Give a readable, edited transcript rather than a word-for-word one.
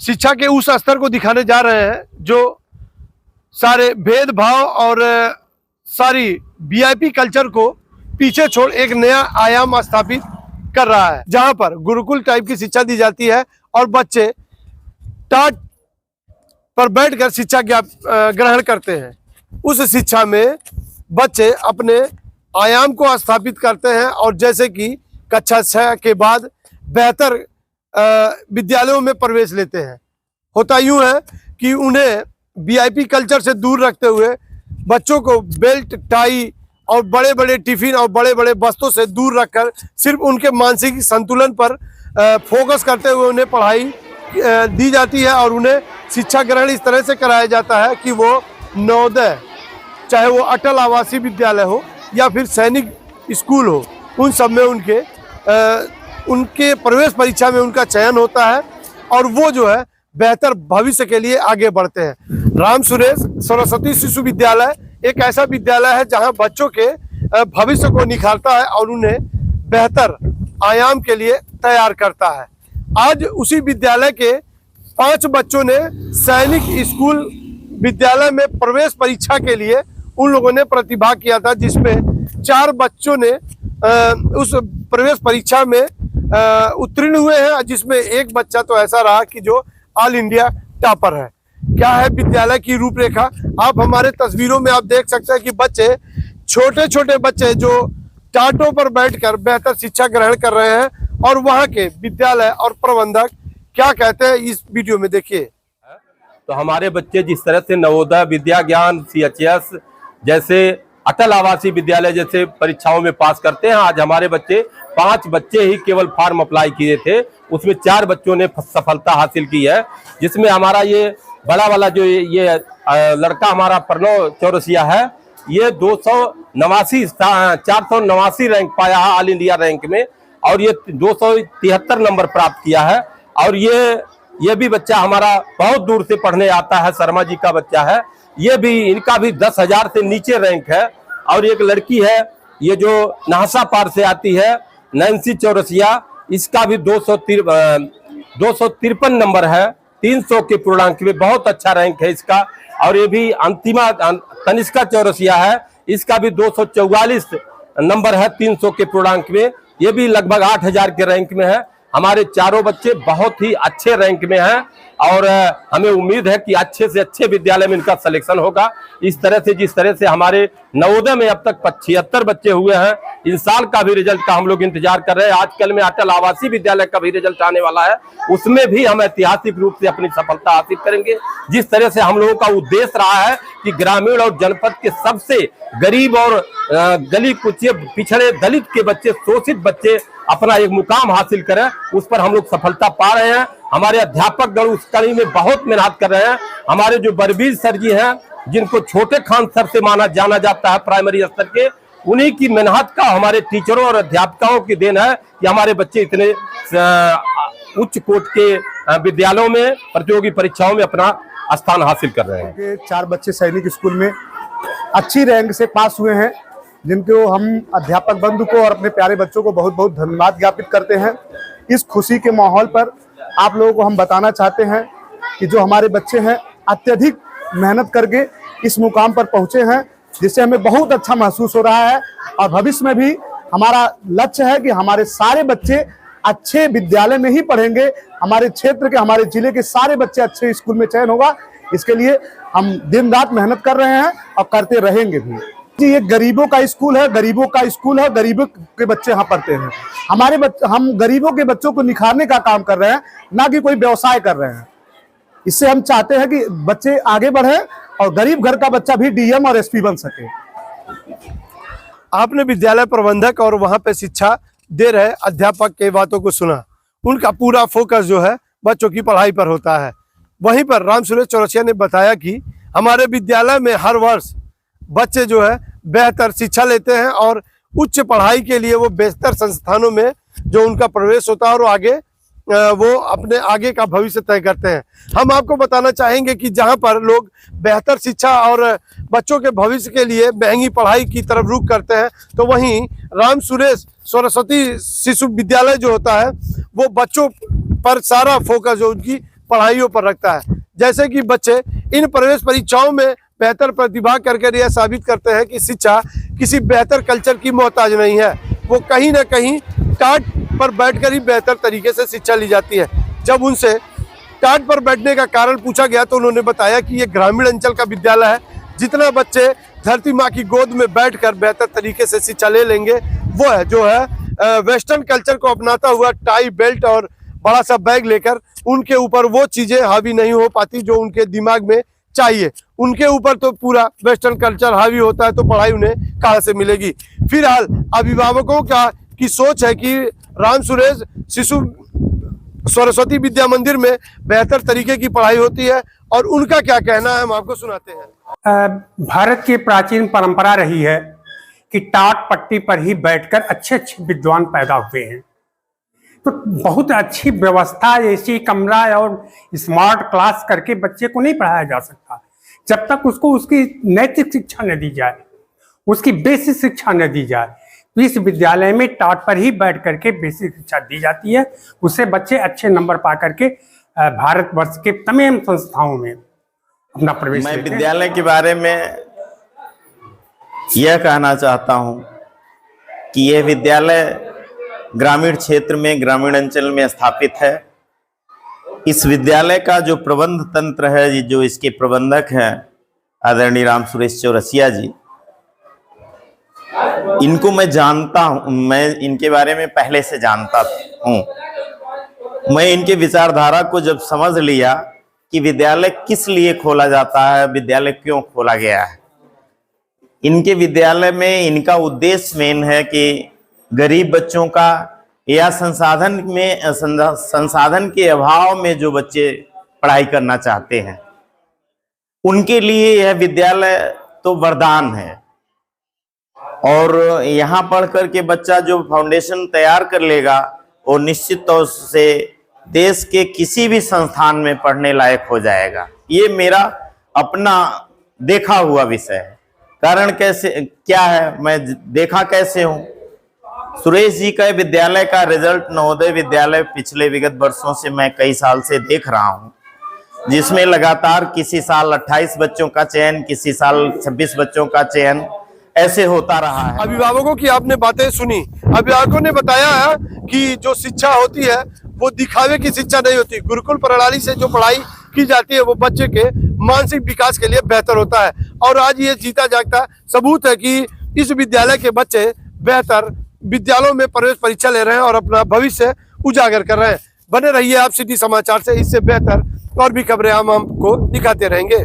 शिक्षा के उस स्तर को दिखाने जा रहे हैं जो सारे भेदभाव और सारी वीआईपी कल्चर को पीछे छोड़ एक नया आयाम स्थापित कर रहा है, जहां पर गुरुकुल टाइप की शिक्षा दी जाती है और बच्चे टाट पर बैठकर शिक्षा ग्रहण करते हैं। उस शिक्षा में बच्चे अपने आयाम को स्थापित करते हैं और जैसे कि कक्षा 6 के बाद बेहतर विद्यालयों में प्रवेश लेते हैं। होता यूं है कि उन्हें वीआईपी कल्चर से दूर रखते हुए बच्चों को बेल्ट, टाई और बड़े बड़े टिफिन और बड़े बड़े बस्तों से दूर रखकर सिर्फ उनके मानसिक संतुलन पर फोकस करते हुए उन्हें पढ़ाई दी जाती है और उन्हें शिक्षा ग्रहण इस तरह से कराया जाता है कि वो नवोदय, चाहे वो अटल आवासीय विद्यालय हो या फिर सैनिक स्कूल हो, उन सब में उनके प्रवेश परीक्षा में उनका चयन होता है और वो जो है बेहतर भविष्य के लिए आगे बढ़ते हैं। राम सुरेश सरस्वती शिशु विद्यालय एक ऐसा विद्यालय है जहां बच्चों के भविष्य को निखारता है और उन्हें बेहतर आयाम के लिए तैयार करता है। आज उसी विद्यालय के 5 बच्चों ने सैनिक स्कूल विद्यालय में प्रवेश परीक्षा के लिए उन लोगों ने प्रतिभाग किया था, जिसमें 4 बच्चों ने उस प्रवेश परीक्षा में उत्तीर्ण हुए हैं, जिसमें एक बच्चा तो ऐसा रहा कि जो ऑल इंडिया टॉपर है। क्या है विद्यालय की रूपरेखा, आप हमारे तस्वीरों में आप देख सकते हैं कि बच्चे, छोटे छोटे बच्चे जो टाटों पर बैठकर बेहतर शिक्षा ग्रहण कर रहे हैं और वहां के विद्यालय और प्रबंधक क्या कहते हैं इस वीडियो में देखिए। तो हमारे बच्चे जिस तरह से नवोदय, विद्या ज्ञान, CHS जैसे अटल आवासीय विद्यालय जैसे परीक्षाओं में पास करते हैं, आज हमारे बच्चे 5 बच्चे ही केवल फॉर्म अप्लाई किए थे, उसमेम 4 बच्चों ने सफलता हासिल की है, जिसमें हमारा ये बड़ा वाला जो ये लड़का हमारा प्रणव चौरसिया है, ये 489 रैंक पाया है ऑल इंडिया रैंक में और ये 273 नंबर प्राप्त किया है। और ये भी बच्चा हमारा बहुत दूर से पढ़ने आता है, शर्मा जी का बच्चा है, ये भी, इनका भी 10,000 से नीचे रैंक है। और एक लड़की है ये जो नाहसा पार से आती है, नैन्सी चौरसिया, इसका भी 253 नंबर है, 300 के पूर्णांक में, बहुत अच्छा रैंक है इसका। और ये भी अंतिमा तनिष्का चौरसिया है, इसका भी 244 नंबर है 300 के पूर्णांक में, ये भी लगभग 8,000 के रैंक में है। हमारे चारों बच्चे बहुत ही अच्छे रैंक में हैं और हमें उम्मीद है कि अच्छे से अच्छे विद्यालय में इनका सिलेक्शन होगा। इस तरह से जिस तरह से हमारे नवोदय में अब तक 76 बच्चे हुए हैं, इन साल का भी रिजल्ट का हम लोग इंतजार कर रहे हैं। आजकल में अटल आवासीय विद्यालय का भी रिजल्ट आने वाला है, उसमें भी हम ऐतिहासिक रूप से अपनी सफलता हासिल करेंगे। जिस तरह से हम लोगों का उद्देश्य रहा है कि ग्रामीण और जनपद के सबसे गरीब और गली कुचले पिछड़े दलित के बच्चे, शोषित बच्चे अपना एक मुकाम हासिल करें, उस पर हम लोग सफलता पा रहे हैं। हमारे अध्यापक गण उस कड़ी में बहुत मेहनत कर रहे हैं। हमारे जो बरबीर सर जी हैं, जिनको छोटे खान सर से जाना जाता है प्राइमरी स्तर के, उन्हीं की मेहनत का हमारे टीचरों और अध्यापकों की देन है कि हमारे बच्चे इतने उच्च कोटि के विद्यालयों में प्रतियोगी परीक्षाओं में अपना स्थान हासिल कर रहे हैं। 4 बच्चे सैनिक स्कूल में अच्छी रैंक से पास हुए हैं, जिनको हम अध्यापक बंधु को और अपने प्यारे बच्चों को बहुत बहुत धन्यवाद ज्ञापित करते हैं। इस खुशी के माहौल पर आप लोगों को हम बताना चाहते हैं कि जो हमारे बच्चे हैं अत्यधिक मेहनत करके इस मुकाम पर पहुंचे हैं, जिससे हमें बहुत अच्छा महसूस हो रहा है। और भविष्य में भी हमारा लक्ष्य है कि हमारे सारे बच्चे अच्छे विद्यालय में ही पढ़ेंगे, हमारे क्षेत्र के, हमारे जिले के सारे बच्चे अच्छे स्कूल में चयन होगा। इसके लिए हम दिन रात मेहनत कर रहे हैं और करते रहेंगे भी। जी, ये गरीबों का स्कूल है, गरीबों का स्कूल है, गरीबों के बच्चे यहाँ पढ़ते हैं। हम गरीबों के बच्चों को निखारने का काम कर रहे हैं, ना कि कोई व्यवसाय कर रहे हैं। इससे हम चाहते हैं कि बच्चे आगे बढ़े और गरीब घर का बच्चा भी DM और SP बन सके। आपने विद्यालय प्रबंधक और वहां पे शिक्षा दे रहे अध्यापक के बातों को सुना, उनका पूरा फोकस जो है बच्चों की पढ़ाई पर होता है। वहीं पर राम सुरेश चौरसिया ने बताया कि हमारे विद्यालय में हर वर्ष बच्चे जो है बेहतर शिक्षा लेते हैं और उच्च पढ़ाई के लिए वो बेहतर संस्थानों में जो उनका प्रवेश होता है और आगे वो अपने आगे का भविष्य तय करते हैं। हम आपको बताना चाहेंगे कि जहां पर लोग बेहतर शिक्षा और बच्चों के भविष्य के लिए महंगी पढ़ाई की तरफ रुख करते हैं, तो वहीं राम सुरेश सरस्वती शिशु विद्यालय जो होता है वो बच्चों पर सारा फोकस जो उनकी पढ़ाइयों पर रखता है। जैसे कि बच्चे इन प्रवेश परीक्षाओं में बेहतर प्रतिभा करके यह साबित करते हैं कि शिक्षा किसी बेहतर कल्चर की मोहताज नहीं है, वो कहीं ना कहीं टाट पर बैठकर ही बेहतर तरीके से शिक्षा ली जाती है। जब उनसे टाट पर बैठने का कारण पूछा गया तो उन्होंने बताया कि ये ग्रामीण अंचल का विद्यालय है, जितना बच्चे धरती माँ की गोद में बैठकर बेहतर तरीके से शिक्षा ले लेंगे वो है जो है वेस्टर्न कल्चर को अपनाता हुआ टाई बेल्ट और बड़ा सा बैग लेकर उनके ऊपर वो चीजें हावी नहीं हो पाती जो उनके दिमाग में चाहिए। उनके ऊपर तो पूरा वेस्टर्न कल्चर हावी होता है, तो पढ़ाई उन्हें कहाँ से मिलेगी। फिलहाल अभिभावकों की सोच है कि राम सुरेश शिशु सरस्वती विद्या मंदिर में बेहतर तरीके की पढ़ाई होती है, और उनका क्या कहना है हम आपको सुनाते हैं। भारत की प्राचीन परंपरा रही है कि टाट पट्टी पर ही बैठकर अच्छे अच्छे विद्वान पैदा हुए हैं। तो बहुत अच्छी व्यवस्था, ऐसी कमरा और स्मार्ट क्लास करके बच्चे को नहीं पढ़ाया जा सकता जब तक उसको उसकी नैतिक शिक्षा न दी जाए, उसकी बेसिक शिक्षा न दी जाए। तो इस विद्यालय में टाट पर ही बैठ करके बेसिक शिक्षा दी जाती है, उससे बच्चे अच्छे नंबर पा करके भारतवर्ष के तमाम संस्थाओं में अपना प्रवेश मैं लेते हैं। विद्यालय के बारे में यह कहना चाहता हूँ कि यह विद्यालय ग्रामीण क्षेत्र में, ग्रामीण अंचल में स्थापित है। इस विद्यालय का जो प्रबंध तंत्र है, जो इसके प्रबंधक हैं आदरणीय राम सुरेश चौरसिया जी, इनको मैं जानता हूँ, मैं इनके बारे में पहले से जानता हूँ। मैं इनके विचारधारा को जब समझ लिया कि विद्यालय किस लिए खोला जाता है, विद्यालय क्यों खोला गया है। इनके विद्यालय में इनका उद्देश्य मेन है कि गरीब बच्चों का या संसाधन के अभाव में जो बच्चे पढ़ाई करना चाहते हैं, उनके लिए यह विद्यालय तो वरदान है। और यहाँ पढ़ कर के बच्चा जो फाउंडेशन तैयार कर लेगा वो निश्चित तौर से देश के किसी भी संस्थान में पढ़ने लायक हो जाएगा। ये मेरा अपना देखा हुआ विषय है। कारण कैसे क्या है, मैं देखा कैसे हूँ, सुरेश जी का विद्यालय का रिजल्ट नवोदय विद्यालय पिछले विगत वर्षों से मैं कई साल से देख रहा हूँ, जिसमें लगातार किसी साल 28 बच्चों का चयन, किसी साल 26 बच्चों का चयन ऐसे होता रहा है। अभिभावकों की आपने बातें सुनी। अभिभावकों ने बताया है कि जो शिक्षा होती है वो दिखावे की शिक्षा नहीं होती। गुरुकुल प्रणाली से जो पढ़ाई की जाती है वो बच्चे के मानसिक विकास के लिए बेहतर होता है। और आज ये जीता जागता सबूत है कि इस विद्यालय के बच्चे बेहतर विद्यालयों में प्रवेश परीक्षा ले रहे हैं और अपना भविष्य उजागर कर रहे हैं। बने रहिए आप सिटी समाचार से, इससे बेहतर और भी खबरें हम आपको दिखाते रहेंगे।